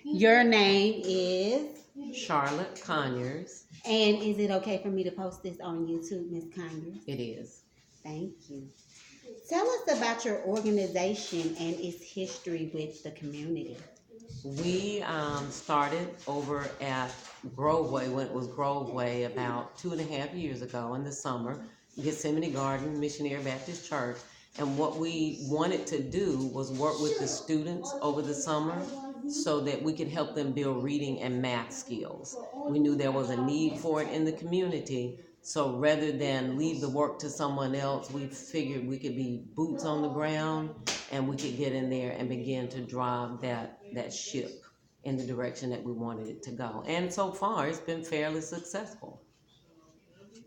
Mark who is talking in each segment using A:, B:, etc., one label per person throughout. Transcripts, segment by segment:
A: Your name is?
B: Charlotte Conyers.
A: And is it okay for me to post this on YouTube, Miss Conyers?
B: It is.
A: Thank you. Tell us about your organization and its history with the community.
B: We started over at Groveway when it was Groveway about 2.5 years ago in the summer, Gethsemane Garden, Missionary Baptist Church. And what we wanted to do was work with the students over the summer so that we could help them build reading and math skills. We knew there was a need for it in the community. So rather than leave the work to someone else, we figured we could be boots on the ground and we could get in there and begin to drive that ship in the direction that we wanted it to go. And so far, it's been fairly successful.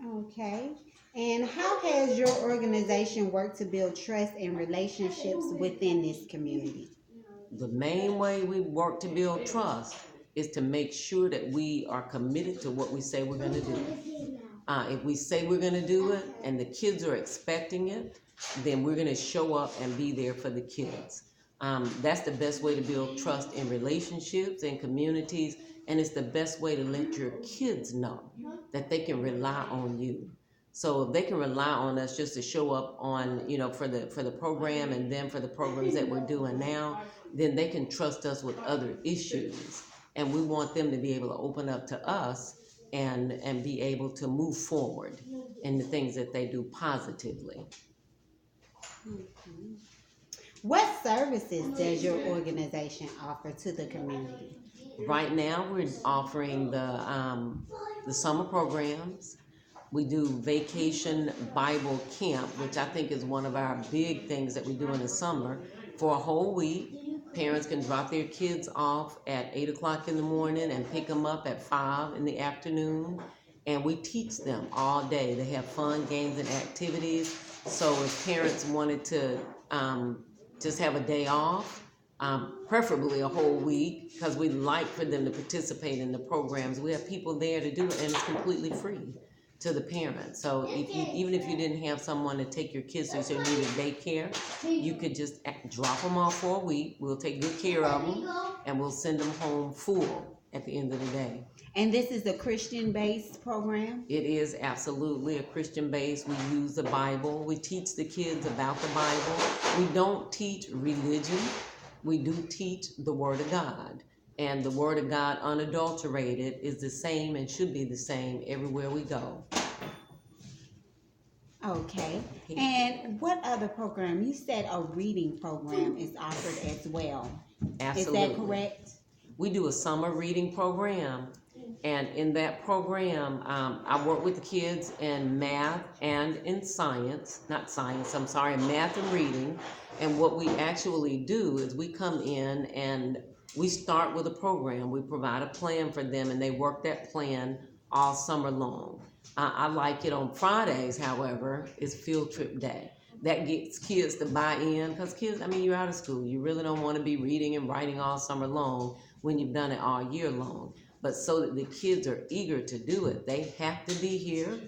A: Okay. And how has your organization worked to build trust and relationships within this community?
B: The main way we work to build trust is to make sure that we are committed to what we say we're going to do. If we say we're going to do it and the kids are expecting it, then we're going to show up and be there for the kids. That's the best way to build trust in relationships and communities, and it's the best way to let your kids know that they can rely on you. So if they can rely on us just to show up on, for the program and then for the programs that we're doing now, then they can trust us with other issues. And we want them to be able to open up to us and be able to move forward in the things that they do positively.
A: Mhm. What services does your organization offer to the community?
B: Right now, we're offering the summer programs. We do vacation Bible camp, which I think is one of our big things that we do in the summer for a whole week. Parents can drop their kids off at 8 o'clock in the morning and pick them up at 5 in the afternoon. And we teach them all day. They have fun, games, and activities. So if parents wanted to just have a day off, preferably a whole week, because we like for them to participate in the programs. We have people there to do it, and it's completely free to the parents. So even if you didn't have someone to take your kids to, so you needed daycare, you could just drop them off for a week. We'll take good care of them, and we'll send them home full at the end of the day.
A: And this is a Christian-based program?
B: It is absolutely a Christian base. We use the Bible. We teach the kids about the Bible. We don't teach religion. We do teach the Word of God. And the Word of God, unadulterated, is the same and should be the same everywhere we go.
A: Okay. And what other program? You said a reading program is offered as well.
B: Absolutely.
A: Is that correct?
B: We do a summer reading program. And in that program, I work with the kids in math and in science. Not science, I'm sorry, math and reading. And what we actually do is we come in and we start with a program. We provide a plan for them, and they work that plan all summer long. I like it on Fridays, however, is field trip day. That gets kids to buy in, because kids, you're out of school. You really don't want to be reading and writing all summer long when you've done it all year long. But so that the kids are eager to do it, they have to be here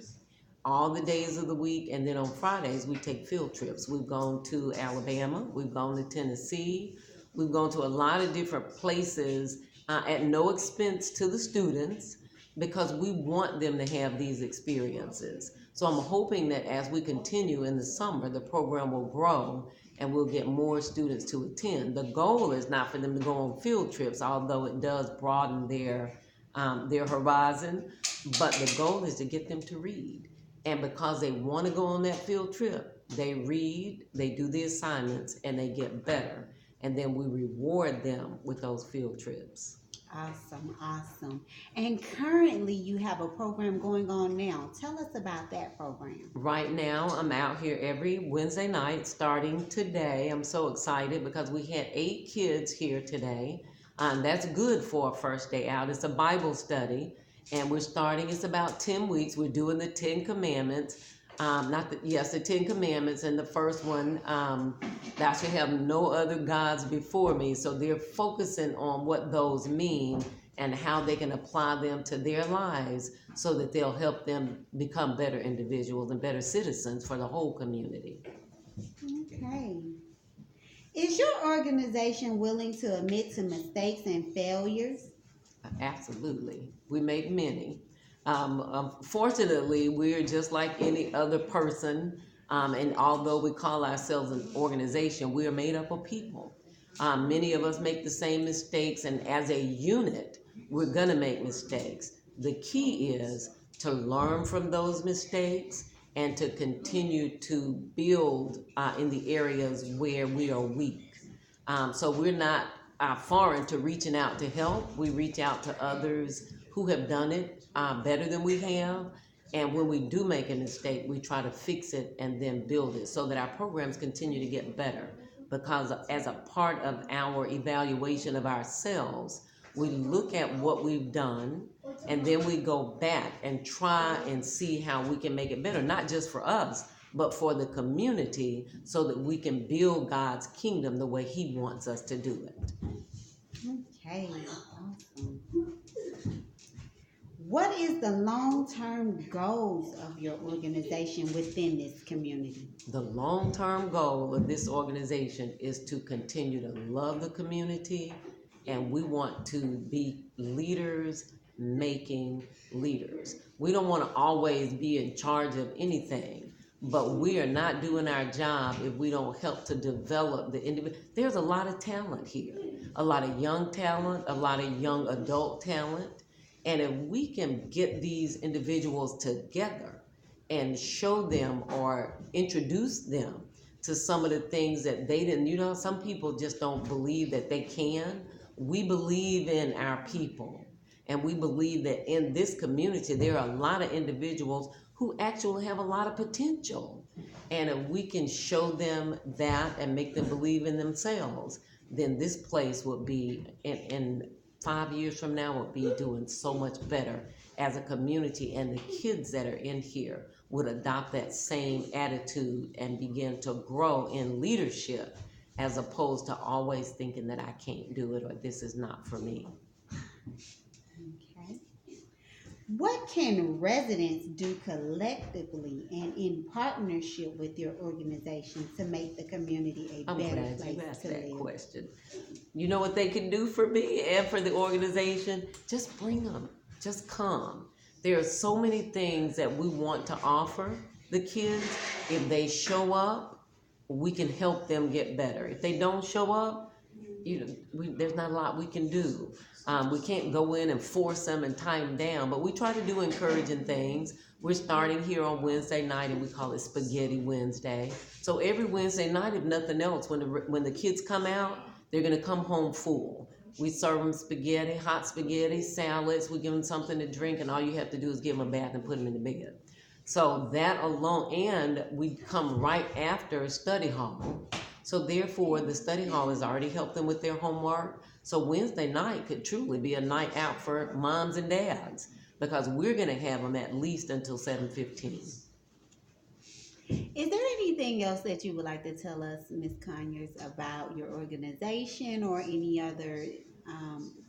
B: all the days of the week. And then on Fridays, we take field trips. We've gone to Alabama. We've gone to Tennessee. We've gone to a lot of different places at no expense to the students, because we want them to have these experiences. So I'm hoping that as we continue in the summer, the program will grow and we'll get more students to attend. The goal is not for them to go on field trips, although it does broaden their horizon, but the goal is to get them to read. And because they want to go on that field trip, they read, they do the assignments, and they get better. And then we reward them with those field trips.
A: Awesome, awesome. And currently you have a program going on now. Tell us about that program.
B: Right now, I'm out here every Wednesday night starting today. I'm so excited because we had 8 kids here today. That's good for a first day out. It's a Bible study, and we're starting, it's about 10 weeks. We're doing the 10 Commandments. The 10 Commandments, and the first one, thou shalt have no other gods before me. So they're focusing on what those mean and how they can apply them to their lives so that they'll help them become better individuals and better citizens for the whole community.
A: Okay. Is your organization willing to admit to mistakes and failures?
B: Absolutely. We make many. Fortunately, we're just like any other person. And although we call ourselves an organization, we are made up of people. Many of us make the same mistakes, and as a unit, we're going to make mistakes. The key is to learn from those mistakes and to continue to build in the areas where we are weak. So we're not foreign to reaching out to help. We reach out to others who have done it better than we have. And when we do make a mistake, we try to fix it and then build it so that our programs continue to get better. Because as a part of our evaluation of ourselves, we look at what we've done and then we go back and try and see how we can make it better, not just for us, but for the community so that we can build God's kingdom the way He wants us to do it.
A: Okay, awesome. What is the long-term goals of your organization within this community?
B: The long-term goal of this organization is to continue to love the community, and we want to be leaders making leaders. We don't want to always be in charge of anything, but we are not doing our job if we don't help to develop the individual. There's a lot of talent here, a lot of young talent, a lot of young adult talent, and if we can get these individuals together and show them or introduce them to some of the things that they didn't, some people just don't believe that they can. We believe in our people, and we believe that in this community there are a lot of individuals who actually have a lot of potential. And if we can show them that and make them believe in themselves, then this place would be in 5 years from now would be doing so much better as a community, and the kids that are in here would adopt that same attitude and begin to grow in leadership as opposed to always thinking that I can't do it or this is not for me.
A: Okay. What can residents do collectively and in partnership with your organization to make the community a
B: I'm
A: better
B: glad
A: place
B: you asked
A: to
B: that
A: live?
B: question. You know what they can do for me and for the organization? Just bring them. Just come. There are so many things that we want to offer the kids. If they show up, we can help them get better. If they don't show up, there's not a lot we can do. We can't go in and force them and tie them down, but we try to do encouraging things. We're starting here on Wednesday night, and we call it Spaghetti Wednesday. So every Wednesday night, if nothing else, when the kids come out, they're going to come home full. We serve them spaghetti, hot spaghetti, salads. We give them something to drink, and all you have to do is give them a bath and put them in the bed. So that alone, and we come right after study hall. So therefore, the study hall has already helped them with their homework. So Wednesday night could truly be a night out for moms and dads because we're going to have them at least until 7:15.
A: Is there anything else that you would like to tell us, Ms. Conyers, about your organization or any other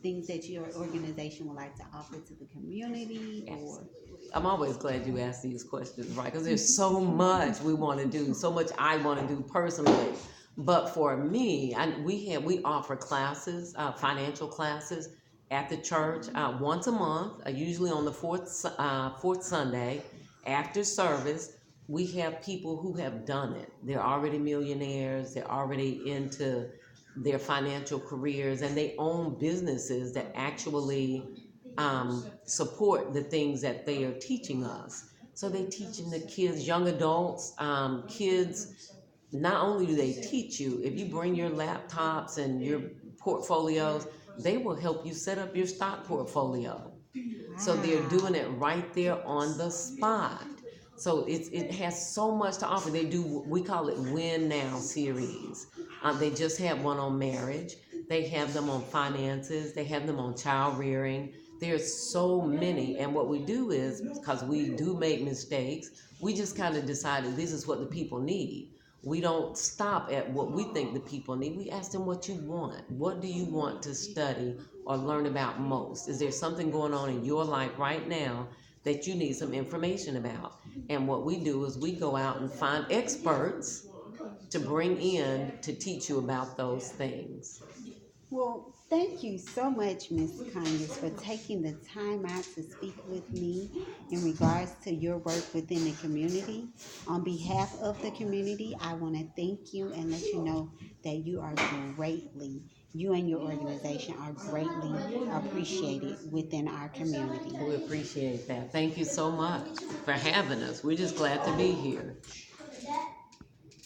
A: things that your organization would like to offer to the community? Or
B: I'm always glad you ask these questions, right? Because there's so much we want to do, so much I want to do personally. But for me, we offer classes, financial classes at the church once a month, usually on the fourth Sunday after service. We have people who have done it. They're already millionaires. They're already into their financial careers, and they own businesses that actually support the things that they are teaching us. So they're teaching the kids, young adults, kids. Not only do they teach you, if you bring your laptops and your portfolios, they will help you set up your stock portfolio. So they're doing it right there on the spot. So it has so much to offer. They do, we call it Win Now series. They just had one on marriage. They have them on finances. They have them on child rearing. There's so many. And what we do is, because we do make mistakes, we just kind of decided this is what the people need. We don't stop at what we think the people need. We ask them what you want. What do you want to study or learn about most? Is there something going on in your life right now that you need some information about? And what we do is we go out and find experts to bring in to teach you about those things.
A: Well, thank you so much, Ms. Conyers, for taking the time out to speak with me in regards to your work within the community. On behalf of the community, I want to thank you and let you know that you and your organization are greatly appreciated within our community.
B: We appreciate that. Thank you so much for having us. We're just glad to be here.